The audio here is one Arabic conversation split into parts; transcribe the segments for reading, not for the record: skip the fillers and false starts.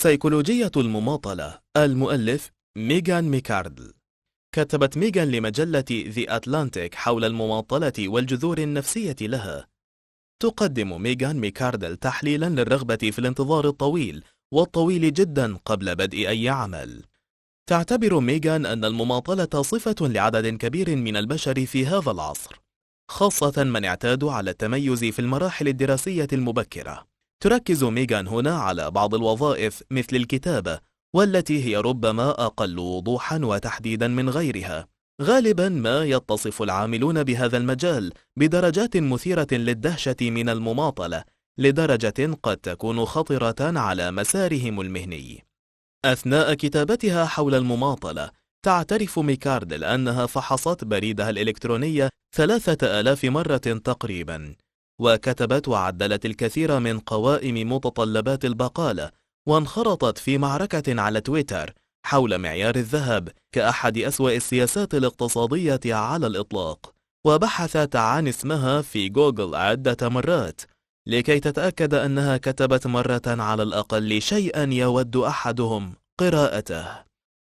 سيكولوجية المماطلة. المؤلف ميغان ميكاردل. كتبت ميغان لمجلة The Atlantic حول المماطلة والجذور النفسية لها. تقدم ميغان ميكاردل تحليلا للرغبة في الانتظار الطويل والطويل جدا قبل بدء أي عمل. تعتبر ميغان أن المماطلة صفة لعدد كبير من البشر في هذا العصر، خاصة من اعتادوا على التميز في المراحل الدراسية المبكرة. تركز ميغان هنا على بعض الوظائف مثل الكتابة، والتي هي ربما أقل وضوحا وتحديدا من غيرها. غالبا ما يتصف العاملون بهذا المجال بدرجات مثيرة للدهشة من المماطلة، لدرجة قد تكون خطرة على مسارهم المهني. أثناء كتابتها حول المماطلة، تعترف ميكاردل أنها فحصت بريدها الإلكترونية 3000 مرة تقريبا، وكتبت وعدلت الكثير من قوائم متطلبات البقالة، وانخرطت في معركة على تويتر حول معيار الذهب كأحد أسوأ السياسات الاقتصادية على الإطلاق، وبحثت عن اسمها في جوجل عدة مرات لكي تتأكد أنها كتبت مرة على الأقل شيئا يود أحدهم قراءته.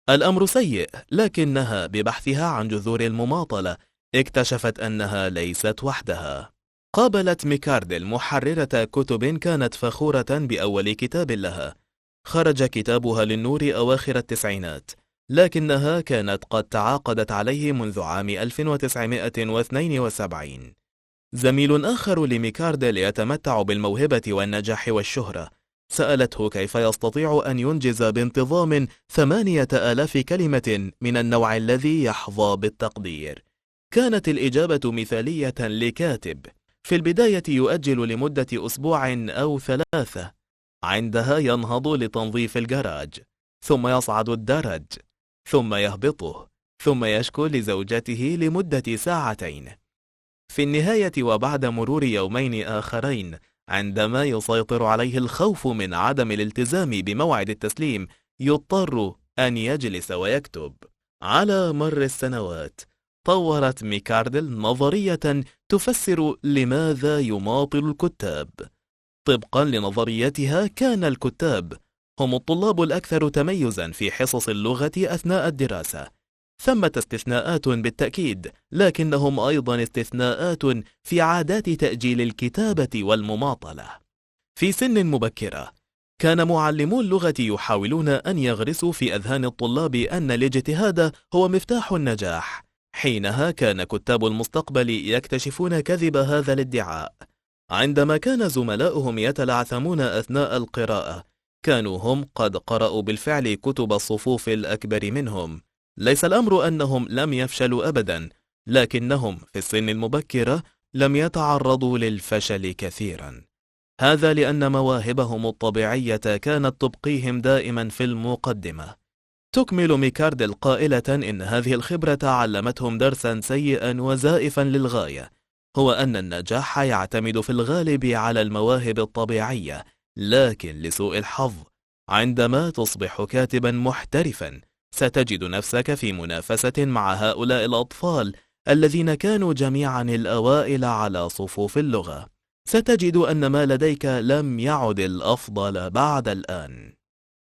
الأمر سيء، لكنها ببحثها عن جذور المماطلة اكتشفت أنها ليست وحدها. قابلت ميكاردل محررة كتب كانت فخورة بأول كتاب لها. خرج كتابها للنور أواخر التسعينات، لكنها كانت قد تعاقدت عليه منذ عام 1972. زميل آخر لميكاردل يتمتع بالموهبة والنجاح والشهرة سألته كيف يستطيع أن ينجز بانتظام 8000 كلمة من النوع الذي يحظى بالتقدير. كانت الإجابة مثالية لكاتب في البداية يؤجل لمدة أسبوع أو 3، عندها ينهض لتنظيف الجراج، ثم يصعد الدرج، ثم يهبطه، ثم يشكو لزوجته لمدة 2 ساعات. في النهاية وبعد مرور يومين آخرين، عندما يسيطر عليه الخوف من عدم الالتزام بموعد التسليم، يضطر أن يجلس ويكتب. على مر السنوات، طورت ميكاردل نظرية تفسر لماذا يماطل الكتاب. طبقا لنظريتها، كان الكتاب هم الطلاب الأكثر تميزا في حصص اللغة أثناء الدراسة. ثمة استثناءات بالتأكيد، لكنهم أيضا استثناءات في عادات تأجيل الكتابة والمماطلة. في سن مبكرة، كان معلمو اللغة يحاولون أن يغرسوا في أذهان الطلاب أن الاجتهاد هو مفتاح النجاح. حينها كان كتاب المستقبل يكتشفون كذب هذا الادعاء. عندما كان زملاؤهم يتلعثمون أثناء القراءة، كانوا هم قد قرأوا بالفعل كتب الصفوف الأكبر منهم. ليس الأمر أنهم لم يفشلوا أبدا، لكنهم في السن المبكرة لم يتعرضوا للفشل كثيرا. هذا لأن مواهبهم الطبيعية كانت تبقيهم دائما في المقدمة. تكمل ميكاردل قائلة إن هذه الخبرة علمتهم درسا سيئا وزائفا للغاية، هو أن النجاح يعتمد في الغالب على المواهب الطبيعية، لكن لسوء الحظ عندما تصبح كاتبا محترفا ستجد نفسك في منافسة مع هؤلاء الأطفال الذين كانوا جميعا الأوائل على صفوف اللغة. ستجد أن ما لديك لم يعد الأفضل بعد الآن.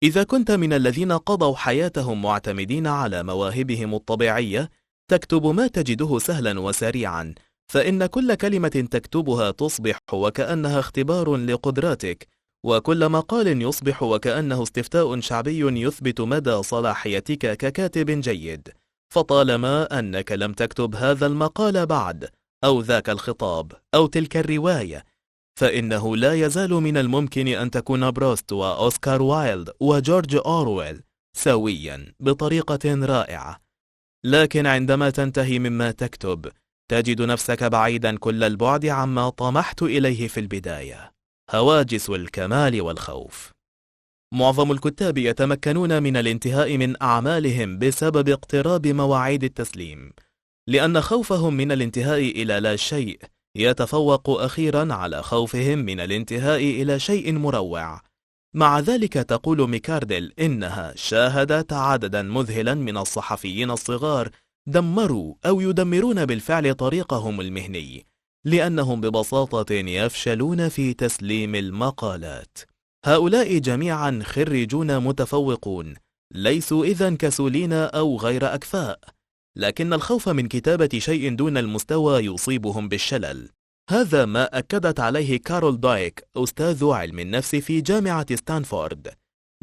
إذا كنت من الذين قضوا حياتهم معتمدين على مواهبهم الطبيعية، تكتب ما تجده سهلا وسريعا، فإن كل كلمة تكتبها تصبح وكأنها اختبار لقدراتك، وكل مقال يصبح وكأنه استفتاء شعبي يثبت مدى صلاحيتك ككاتب جيد. فطالما أنك لم تكتب هذا المقال بعد، أو ذاك الخطاب، أو تلك الرواية، فإنه لا يزال من الممكن أن تكون بروست وأوسكار وايلد وجورج أورويل سويا بطريقة رائعة. لكن عندما تنتهي مما تكتب، تجد نفسك بعيدا كل البعد عما طمحت إليه في البداية. هواجس الكمال والخوف. معظم الكتاب يتمكنون من الانتهاء من أعمالهم بسبب اقتراب مواعيد التسليم، لأن خوفهم من الانتهاء إلى لا شيء يتفوق أخيرا على خوفهم من الانتهاء إلى شيء مروع. مع ذلك تقول ميكاردل إنها شاهدت عددا مذهلا من الصحفيين الصغار دمروا أو يدمرون بالفعل طريقهم المهني، لأنهم ببساطة يفشلون في تسليم المقالات. هؤلاء جميعا خريجون متفوقون، ليسوا إذن كسولين أو غير أكفاء، لكن الخوف من كتابة شيء دون المستوى يصيبهم بالشلل. هذا ما أكدت عليه كارول دويك، أستاذ علم النفس في جامعة ستانفورد.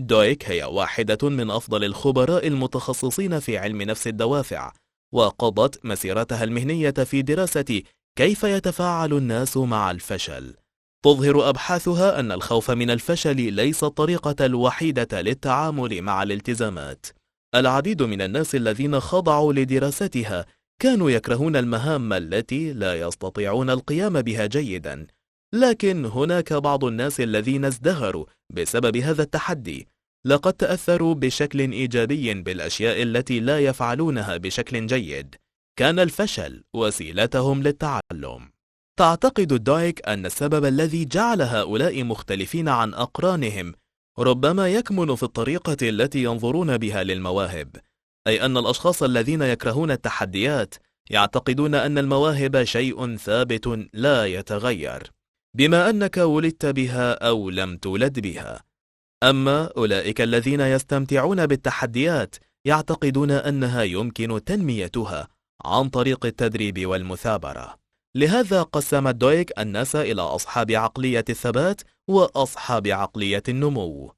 دويك هي واحدة من أفضل الخبراء المتخصصين في علم نفس الدوافع، وقضت مسيرتها المهنية في دراسة كيف يتفاعل الناس مع الفشل. تظهر أبحاثها أن الخوف من الفشل ليس الطريقة الوحيدة للتعامل مع الالتزامات. العديد من الناس الذين خضعوا لدراستها كانوا يكرهون المهام التي لا يستطيعون القيام بها جيدا، لكن هناك بعض الناس الذين ازدهروا بسبب هذا التحدي. لقد تأثروا بشكل إيجابي بالأشياء التي لا يفعلونها بشكل جيد. كان الفشل وسيلتهم للتعلم. تعتقد دويك أن السبب الذي جعل هؤلاء مختلفين عن أقرانهم ربما يكمن في الطريقة التي ينظرون بها للمواهب، أي أن الأشخاص الذين يكرهون التحديات يعتقدون أن المواهب شيء ثابت لا يتغير، بما أنك ولدت بها أو لم تولد بها. أما أولئك الذين يستمتعون بالتحديات يعتقدون أنها يمكن تنميتها عن طريق التدريب والمثابرة. لهذا قسمت دويك الناس إلى أصحاب عقلية الثبات وأصحاب عقلية النمو،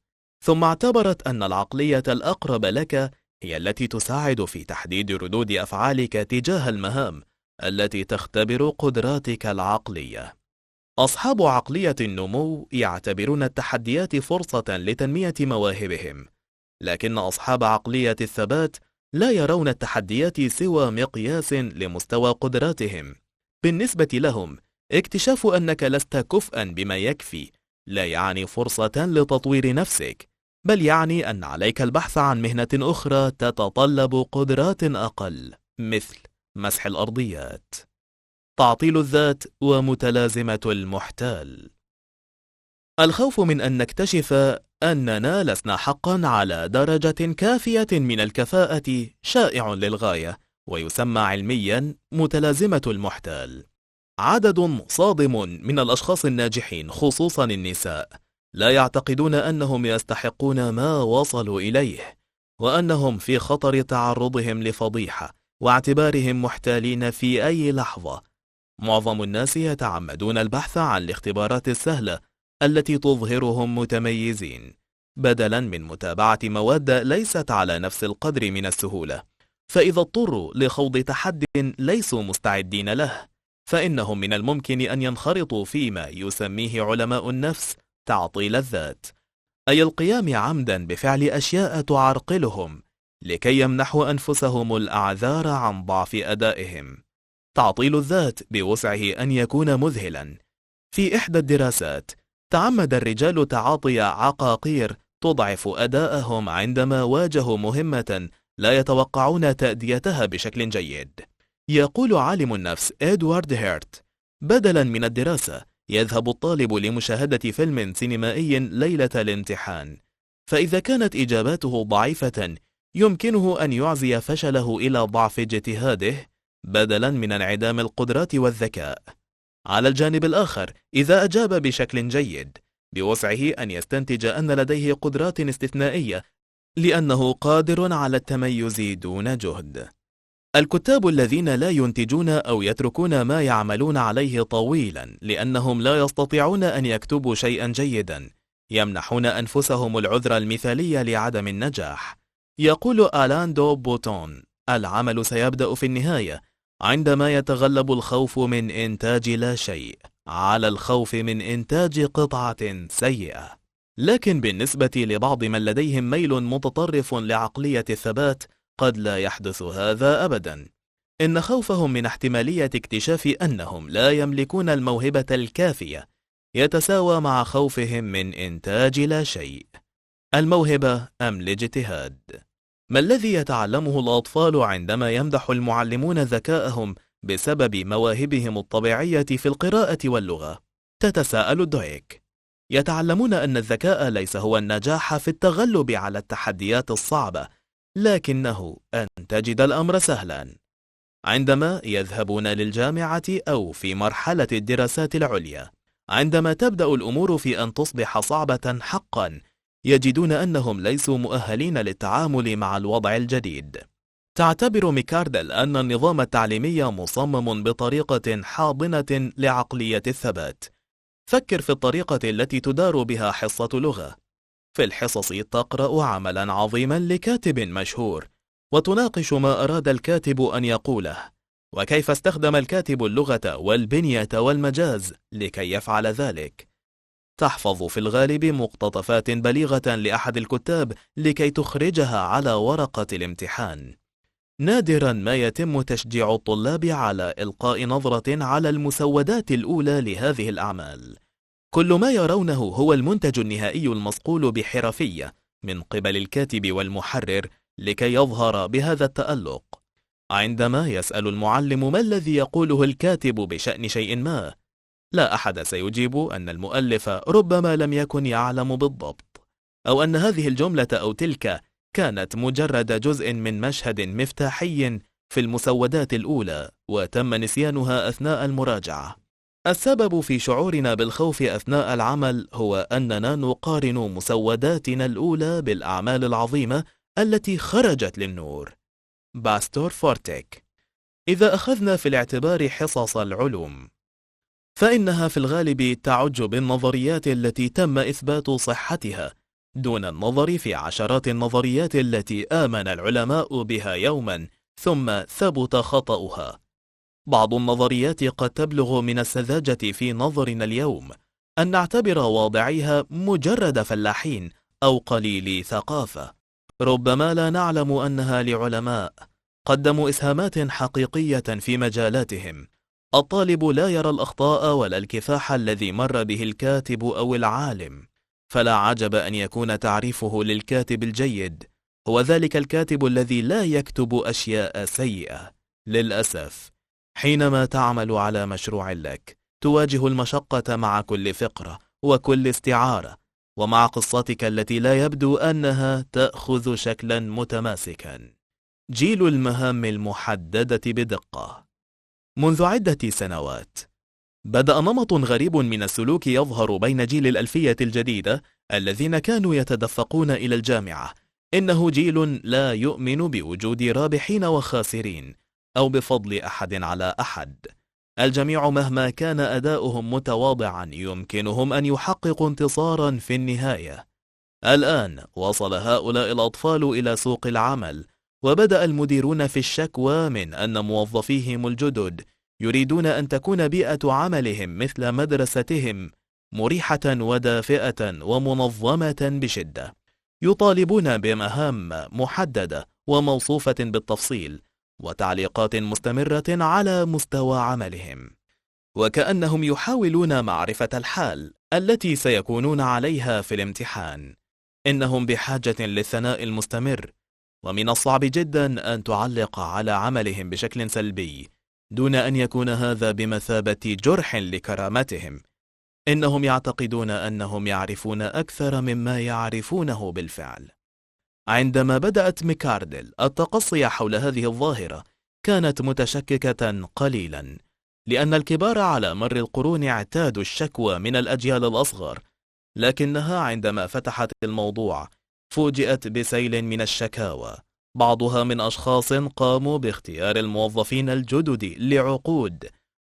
ثم اعتبرت أن العقلية الأقرب لك هي التي تساعد في تحديد ردود أفعالك تجاه المهام التي تختبر قدراتك العقلية. أصحاب عقلية النمو يعتبرون التحديات فرصة لتنمية مواهبهم، لكن أصحاب عقلية الثبات لا يرون التحديات سوى مقياس لمستوى قدراتهم. بالنسبة لهم، اكتشاف أنك لست كفءا بما يكفي لا يعني فرصة لتطوير نفسك، بل يعني أن عليك البحث عن مهنة أخرى تتطلب قدرات أقل، مثل مسح الأرضيات. تعطيل الذات ومتلازمة المحتال. الخوف من أن نكتشف أننا لسنا حقا على درجة كافية من الكفاءة شائع للغاية، ويسمى علميا متلازمة المحتال. عدد صادم من الأشخاص الناجحين، خصوصا النساء، لا يعتقدون أنهم يستحقون ما وصلوا إليه، وأنهم في خطر تعرضهم لفضيحة واعتبارهم محتالين في أي لحظة. معظم الناس يتعمدون البحث عن الاختبارات السهلة التي تظهرهم متميزين، بدلا من متابعة مواد ليست على نفس القدر من السهولة. فإذا اضطروا لخوض تحد ليسوا مستعدين له، فإنهم من الممكن أن ينخرطوا فيما يسميه علماء النفس تعطيل الذات، أي القيام عمدا بفعل أشياء تعرقلهم لكي يمنحوا أنفسهم الأعذار عن ضعف أدائهم. تعطيل الذات بوسعه أن يكون مذهلا. في إحدى الدراسات تعمد الرجال تعاطي عقاقير تضعف أداءهم عندما واجهوا مهمة لا يتوقعون تأديتها بشكل جيد. يقول عالم النفس إدوارد هيرت: بدلا من الدراسة يذهب الطالب لمشاهدة فيلم سينمائي ليلة الامتحان، فإذا كانت إجاباته ضعيفة يمكنه أن يعزي فشله إلى ضعف اجتهاده بدلا من انعدام القدرات والذكاء. على الجانب الآخر، إذا أجاب بشكل جيد بوسعه أن يستنتج أن لديه قدرات استثنائية لأنه قادر على التميز دون جهد. الكتاب الذين لا ينتجون أو يتركون ما يعملون عليه طويلا لأنهم لا يستطيعون أن يكتبوا شيئا جيدا يمنحون أنفسهم العذر المثالي لعدم النجاح. يقول آلان دو بوتون: العمل سيبدأ في النهاية عندما يتغلب الخوف من إنتاج لا شيء على الخوف من إنتاج قطعة سيئة. لكن بالنسبة لبعض من لديهم ميل متطرف لعقلية الثبات قد لا يحدث هذا أبدا. إن خوفهم من احتمالية اكتشاف أنهم لا يملكون الموهبة الكافية يتساوى مع خوفهم من إنتاج لا شيء. الموهبة أم الاجتهاد؟ ما الذي يتعلمه الأطفال عندما يمدح المعلمون ذكاءهم بسبب مواهبهم الطبيعية في القراءة واللغة؟ تتساءل دويك. يتعلمون أن الذكاء ليس هو النجاح في التغلب على التحديات الصعبة، لكنه أن تجد الأمر سهلا. عندما يذهبون للجامعة أو في مرحلة الدراسات العليا، عندما تبدأ الأمور في أن تصبح صعبة حقا، يجدون أنهم ليسوا مؤهلين للتعامل مع الوضع الجديد. تعتبر ميكاردل أن النظام التعليمي مصمم بطريقة حاضنة لعقلية الثبات. فكر في الطريقة التي تدار بها حصة لغة. في الحصص تقرأ عملا عظيما لكاتب مشهور، وتناقش ما أراد الكاتب أن يقوله، وكيف استخدم الكاتب اللغة والبنية والمجاز لكي يفعل ذلك. تحفظ في الغالب مقتطفات بليغة لأحد الكتاب لكي تخرجها على ورقة الامتحان. نادرا ما يتم تشجيع الطلاب على إلقاء نظرة على المسودات الأولى لهذه الأعمال. كل ما يرونه هو المنتج النهائي المصقول بحرفية من قبل الكاتب والمحرر لكي يظهر بهذا التألق. عندما يسأل المعلم ما الذي يقوله الكاتب بشأن شيء ما، لا أحد سيجيب أن المؤلف ربما لم يكن يعلم بالضبط، أو أن هذه الجملة أو تلك كانت مجرد جزء من مشهد مفتاحي في المسودات الأولى وتم نسيانها أثناء المراجعة. السبب في شعورنا بالخوف أثناء العمل هو أننا نقارن مسوداتنا الأولى بالأعمال العظيمة التي خرجت للنور. باستور فورتيك. إذا أخذنا في الاعتبار حصص العلوم، فإنها في الغالب تعج بالنظريات التي تم إثبات صحتها، دون النظر في عشرات النظريات التي آمن العلماء بها يوما ثم ثبت خطأها. بعض النظريات قد تبلغ من السذاجة في نظرنا اليوم أن نعتبر واضعيها مجرد فلاحين أو قليلي ثقافة. ربما لا نعلم أنها لعلماء قدموا إسهامات حقيقية في مجالاتهم. الطالب لا يرى الأخطاء ولا الكفاح الذي مر به الكاتب أو العالم، فلا عجب أن يكون تعريفه للكاتب الجيد هو ذلك الكاتب الذي لا يكتب أشياء سيئة. للأسف، حينما تعمل على مشروع لك، تواجه المشقة مع كل فقرة وكل استعارة، ومع قصتك التي لا يبدو أنها تأخذ شكلا متماسكا. جيل المهام المحددة بدقة. منذ عدة سنوات بدأ نمط غريب من السلوك يظهر بين جيل الألفية الجديدة الذين كانوا يتدفقون إلى الجامعة. إنه جيل لا يؤمن بوجود رابحين وخاسرين أو بفضل أحد على أحد. الجميع مهما كان أداؤهم متواضعا يمكنهم أن يحققوا انتصارا في النهاية. الآن وصل هؤلاء الأطفال إلى سوق العمل، وبدأ المديرون في الشكوى من أن موظفيهم الجدد يريدون أن تكون بيئة عملهم مثل مدرستهم، مريحة ودافئة ومنظمة بشدة. يطالبون بمهام محددة وموصوفة بالتفصيل وتعليقات مستمرة على مستوى عملهم، وكأنهم يحاولون معرفة الحال التي سيكونون عليها في الامتحان. إنهم بحاجة للثناء المستمر، ومن الصعب جدا أن تعلق على عملهم بشكل سلبي دون أن يكون هذا بمثابة جرح لكرامتهم. إنهم يعتقدون أنهم يعرفون أكثر مما يعرفونه بالفعل. عندما بدأت ميكاردل التقصي حول هذه الظاهرة، كانت متشككة قليلا، لأن الكبار على مر القرون اعتادوا الشكوى من الأجيال الأصغر، لكنها عندما فتحت الموضوع فوجئت بسيل من الشكاوى، بعضها من أشخاص قاموا باختيار الموظفين الجدد لعقود،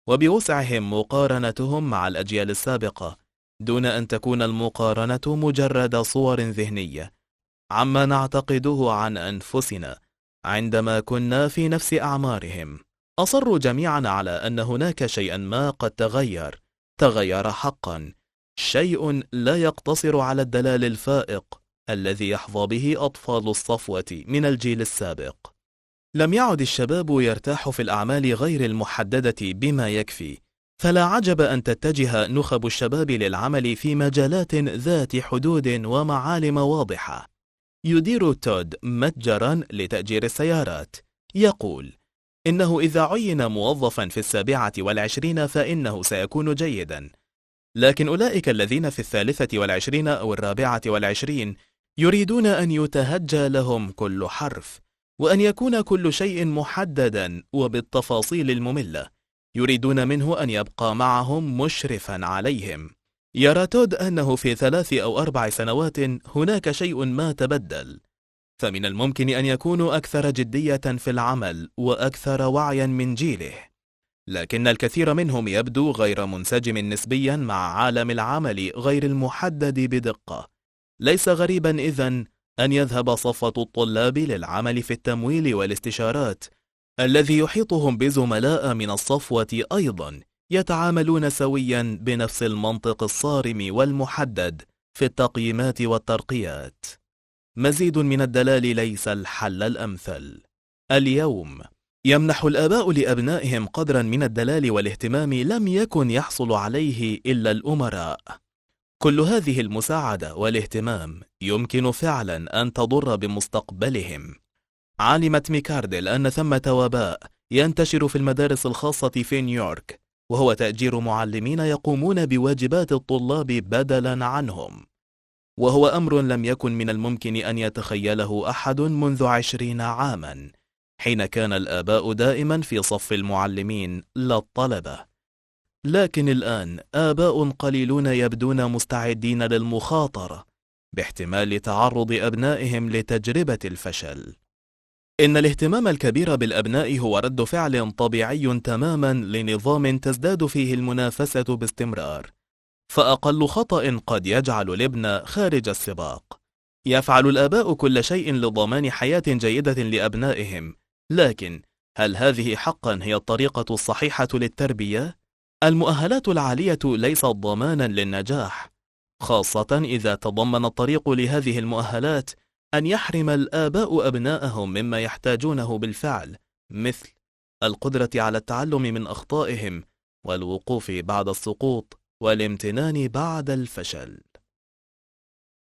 وبوسعهم مقارنتهم مع الأجيال السابقة، دون أن تكون المقارنة مجرد صور ذهنية عما نعتقده عن أنفسنا عندما كنا في نفس أعمارهم. أصروا جميعا على أن هناك شيئا ما قد تغير حقا، شيء لا يقتصر على الدلال الفائق الذي يحظى به أطفال الصفوة من الجيل السابق. لم يعد الشباب يرتاح في الأعمال غير المحددة بما يكفي، فلا عجب أن تتجه نخب الشباب للعمل في مجالات ذات حدود ومعالم واضحة. يدير تود متجرا لتأجير السيارات، يقول إنه إذا عين موظفا في 27 فإنه سيكون جيدا، لكن أولئك الذين في 23 أو 24 يريدون أن يتهجى لهم كل حرف، وأن يكون كل شيء محددا وبالتفاصيل المملة. يريدون منه أن يبقى معهم مشرفا عليهم. يرى تود أنه في 3 أو 4 سنوات هناك شيء ما تبدل، فمن الممكن أن يكونوا أكثر جدية في العمل وأكثر وعيا من جيله، لكن الكثير منهم يبدو غير منسجم نسبيا مع عالم العمل غير المحدد بدقة. ليس غريبا إذن أن يذهب صفوة الطلاب للعمل في التمويل والاستشارات، الذي يحيطهم بزملاء من الصفوة أيضا يتعاملون سويا بنفس المنطق الصارم والمحدد في التقييمات والترقيات. مزيد من الدلال ليس الحل الأمثل. اليوم يمنح الآباء لأبنائهم قدرا من الدلال والاهتمام لم يكن يحصل عليه إلا الأمراء. كل هذه المساعدة والاهتمام يمكن فعلا أن تضر بمستقبلهم. علمت ميكاردل أن ثمة وباء ينتشر في المدارس الخاصة في نيويورك، وهو تأجير معلمين يقومون بواجبات الطلاب بدلا عنهم، وهو أمر لم يكن من الممكن أن يتخيله أحد منذ 20 عاما، حين كان الآباء دائما في صف المعلمين لا الطلبة. لكن الآن آباء قليلون يبدون مستعدين للمخاطرة باحتمال تعرض أبنائهم لتجربة الفشل. إن الاهتمام الكبير بالأبناء هو رد فعل طبيعي تماما لنظام تزداد فيه المنافسة باستمرار، فأقل خطأ قد يجعل الابن خارج السباق. يفعل الآباء كل شيء لضمان حياة جيدة لأبنائهم، لكن هل هذه حقا هي الطريقة الصحيحة للتربية؟ المؤهلات العالية ليست ضمانا للنجاح، خاصة إذا تضمن الطريق لهذه المؤهلات أن يحرم الآباء أبنائهم مما يحتاجونه بالفعل، مثل القدرة على التعلم من أخطائهم والوقوف بعد السقوط والامتنان بعد الفشل.